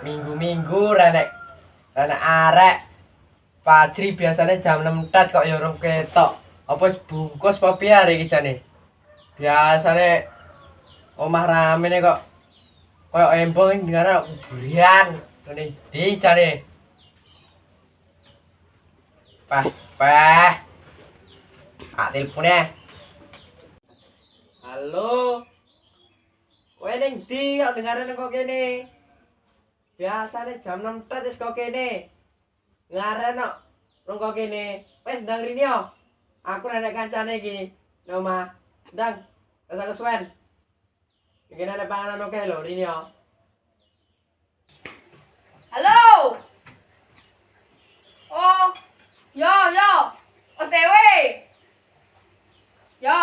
minggu-minggu renek arek pajri biasanya jam 6 tet kok ya urung ketok. Apa wis bungkus apa piye arek iki jane? Biasane omah ramene kok koyo embong ning ngene burian. Ngene ndi jane? Pah. Ah teleponnya. Halo. Kowe ning ndi kok dengarane kok kene? Biasane jam 6 tet wis kok kene. Ngaren kok rong kok kene. Wis ndang rene yo. Aku nek kancane iki nang omah. Ndang, rasa kesuwen. Iki nek panganan oke lho rene yo. Halo. Oh, yo. OTW. Yo.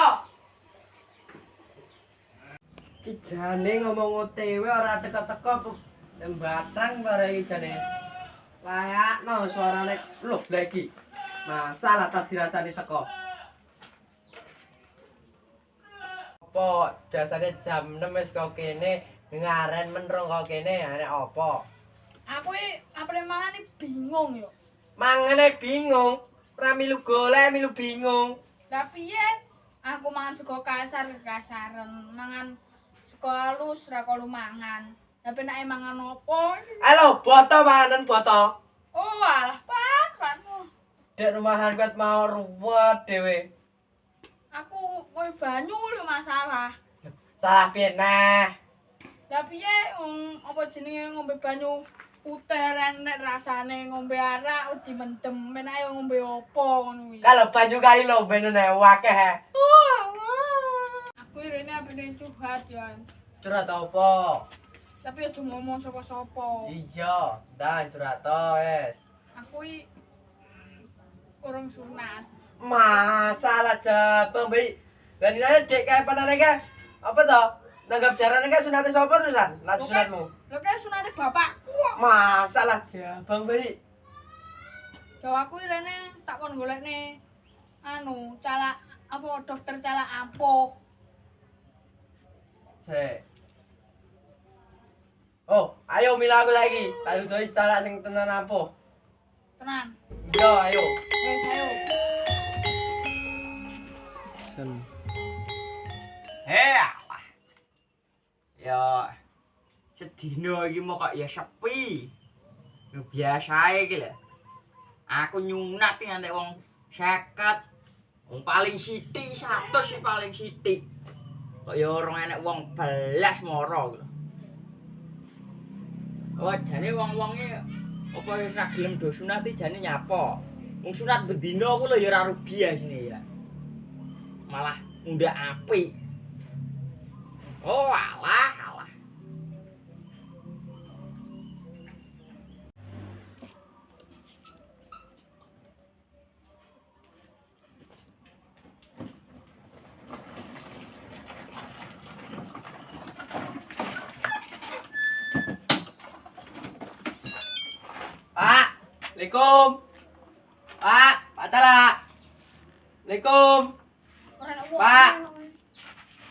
Iki jane ngomong OTW ora teko-teko batang bare iki jane. Layakno suarane lho lagi. Masalah tas dirasani teko. Apa dasane jam 6 wis kok kene ngaren menrong kok kene nek apa? Aku apa mangan bingung yo. Mangane bingung. Ora milu golek, milu bingung. Lah piye? Aku mangan sego kasar-kasaran, mangan sego halus ra kolu mangan. Lah penake mangan opo? Halo, boto panganan boto. Oh, alah pan. Dek rumahan kuat mau ruwet dhewe. Aku kowe banyu lho masalah. Salah piye nah? Lah piye apa jenenge ngombe banyu putih nek rasane ngombe arak wedi mendem menake ngombe opo ngono kuwi. Kalau banyu kali lho ben akeh. Aku rene apene curhat yo. Curhat apa? Tapi aja ngomong sapa-sapa. Iya, ndan curhat wes. Aku urung sunat. Masalah jabang bayi. Lah nilai dek kae panane ka. Apa to? Nanggap jarane ka sunate sapa terusan? Lah sunatmu. Lho kae sunate bapakku. Masalah jabang bayi. Jawa aku rene tak kon golekne calak apa dokter calak ampuh. Sik. Oh, ayo mila aku lagi. Tak dudoi calak sing tenan ampuh. Tenan. Iya, ayo. Wes ayo. Alah. Ya sedina iki mau kok ya sepi. Ya biasae iki lho. Aku nyunat iki nek wong 50. Wong paling sithik 100 sih paling sithik. Kok ya ora enek wong belas mara lho. Oh, jane wong-wonge apa wis ra gelem do sunat iki jane nyapa. Wong sunat bendina aku lho ya ora rugi ya sini ya. Malah ngundak apik. Oh, alah. Pak, Assalamualaikum. Pak Tala. Assalamualaikum. Pak.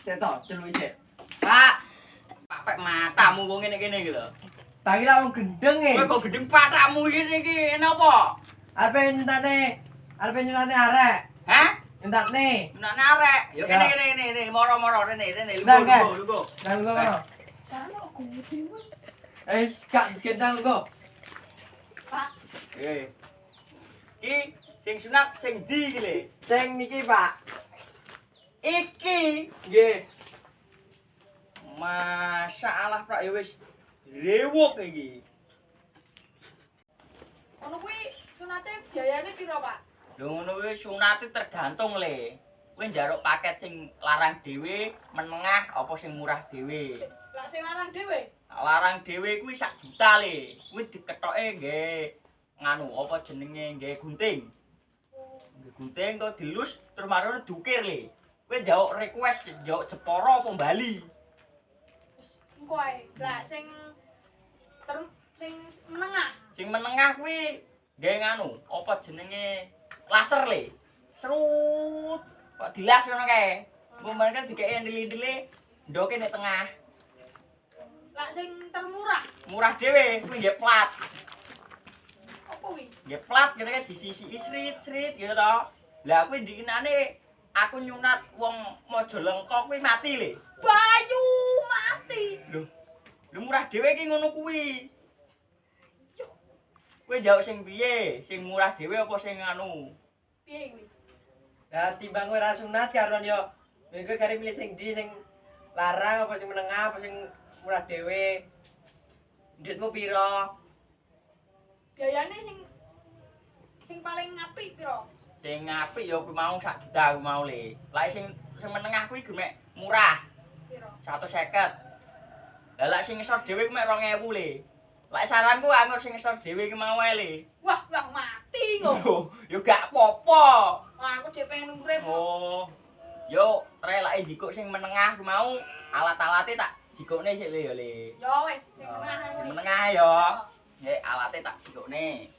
Cek to, celuk isik. Pak, Pak matamu kok ngene-ngene iki lho. tak kira wong gendeng e. Kowe kok gendeng patakmu iki napa? Arepe nyentane arek. Hah? Nyentane. Menane arek. Ya kene moro-moro rene lugo. Nang ngono. Karena aku dhewe. Kak gendang go. Pak, Ki sing sunat sing ndi iki le? Sing niki, Pak. Iki Nggih. masalah Pak ya wis rewuk iki. ngono kuwi sunate biayane piro, Pak? Lho ngono kuwi sunate tergantung le. Kowe njaluk paket sing larang dhewe, menengah apa sing murah dhewe. Lah sing larang dhewe. Larang dhewe kuwi 1 juta le. Kuwi diketoke nggih nganu apa jenenge nggih gunting. Nggih gunting kok dilus terus marone dukir le. Kowe njaluk request njaluk Jepara apa Bali. Engko ae. Lah sing menengah. Sing menengah kuwi nggih nganu apa jenenge laser le. Serut kok dilas ngono kae. Mbok kan dikeki ndili-ndili ndoke nek tengah. Lah sing termurah. Murah dhewe, kuwi nggih plat. Apa kuwi? Nggih plat kene disisi srit-srit gitu to. Lah kuwi dikenane aku nyunat wong Majalengka kuwi mati le. Bayu mati. Lho. Lho murah dhewe iki ngono kuwi. Yo, Kowe jawab sing piye? Sing murah dhewe apa sing anu? piye kuwi? Ya timbang kowe ra sunat karon yo. Mengko kare milih sing ndi sing larang apa sing menengah apa sing murah dhewe. Duitmu piro? Biayane sing paling apik piro? Sing apik ya kuwi mau 1 juta kuwi mau le. Lah sing menengah kuwi gemek murah Piro? 150. Lah lek sing ngesor dhewe kuwi mek 2000 le. Lek saranku anggur sing ngesor dhewe ki mau ae le. Wah, mati kok. Yo gak apa-apa. Wah, aku jek pengen urip. Oh. Yo relake jikuk sing menengah kuwi mau alat-alate tak jikukne sik le yo le. Yo wis, sing menengah ae. Sing menengah yo. Nggih alate tak jikukne.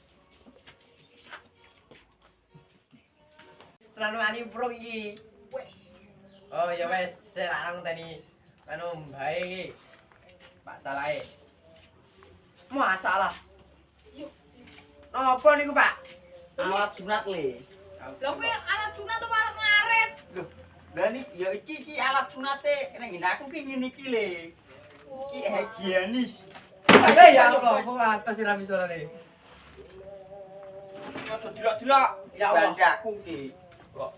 Terlalu ani pro iki. Wis. Oh ya wes, saya larang tadi anu bae iki. Pak talae. Masalah. Yo. Napa niku, Pak? Alat sunat le. Lho kuwi alat sunat apa alat ngaret? Loh, lah ya iki alat sunate ning aku ki ngene iki le. Iki higienis. Eh ya Allah, kok atas ora bisa ora. Aja dilok-dilok. Ya Allah. Bandaku ki. Kok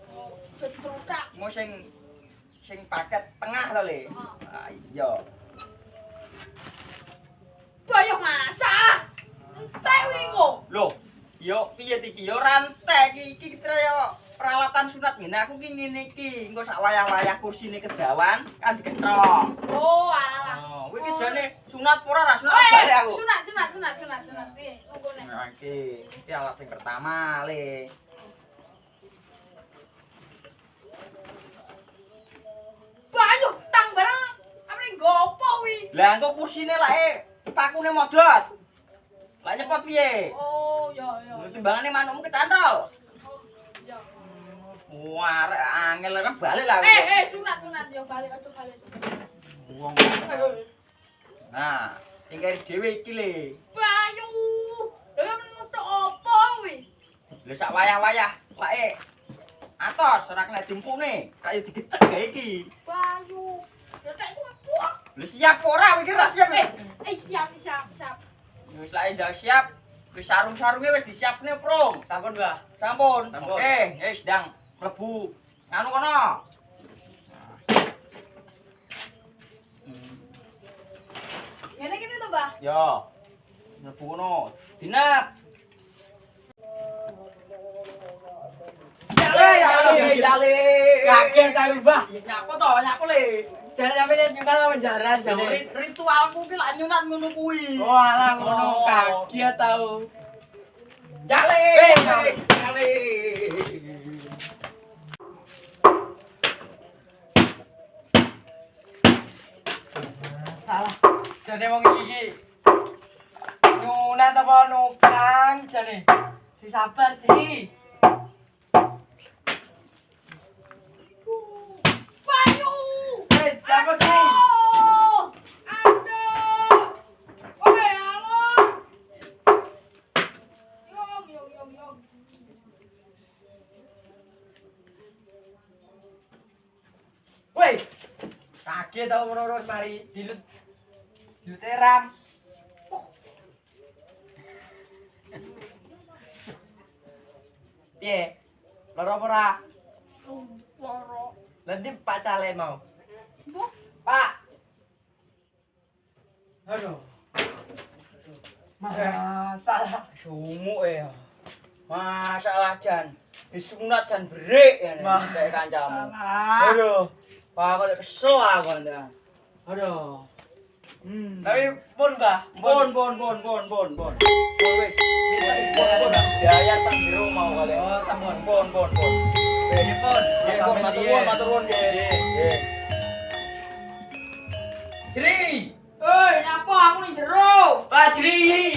Jadi terutak. mau sing paket tengah lho le. Ah iya. Bayu masalah. Entek kuwi kok. Loh, yo piye iki yo rantai iki kaya peralatan sunat ngene aku ki ngene iki. Engko sak wayah-wayah kursine kedawan kan diketrok. Oh, alah. Oh, kuwi ki jane sunat ora ra sunat Eh, balik aku. sunat. Piye? Lungguhne. Nah, iki alat sing pertama le. Bayu, tang barang. Apa ning gopo kuwi? Lah engko kursine lek pakune modot. Lah nyepot piye? Oh, ya. Timbangane manukmu kecantol. Oh, ya. Wah, arek angel kan balik lah. Sunat yo balik aja balik. Wong. Eh. Nah, tinggal dhewe iki le. Bayu. Lha nutuk opo kuwi? Lha sak wayah-wayah lek atos ora kena jempune, kaya digecek gae iki. Bayu. Lha tak ku empuk. Lha siap ora iki ra siap. Siap. Wis lek ndak siap, wis sarung-sarunge wis disiapne, Prong. Sampun, Mbah. Sampun. Sampun. Oke, wis ndang mlebu. Anu kono. Ngene iki to, Mbah. Yo. Mlebu kono. Dinep. Jale. Kaget aku, Mbah. Nyapa to, nyapa le. Jare sampe nyunat apa jaran jane. Ritualku ki lak nyunat ngono kuwi. Oh, alah ngono kaget tau. Jale. Jale. Jale. Salah. Jane wong iki nyunat apa nukang jane. Si sabar, Ci. Bayu. Dapat Ci. Aduh. Oi, halo. Yong. Woi. Kaget tau meroros mari dilut. Dilut ram. Piye? Loro apa ora? Loro. Nanti Pak Cale mau. Bu, Pak. Aduh. Masalah. Sumuk ya. Masalah jan. Disunat jan berik ya nek kayak kancamu. Salah. Aduh. Pak kok kesel aku anda. Aduh. Tapi pun, Mbah. Bon. Wis. Biaya tak jero mau kali. Oh, sampun. Bon. Ini pun. Matur nuwun nggih. Jri. nyapa aku ning jero. Pak Jri.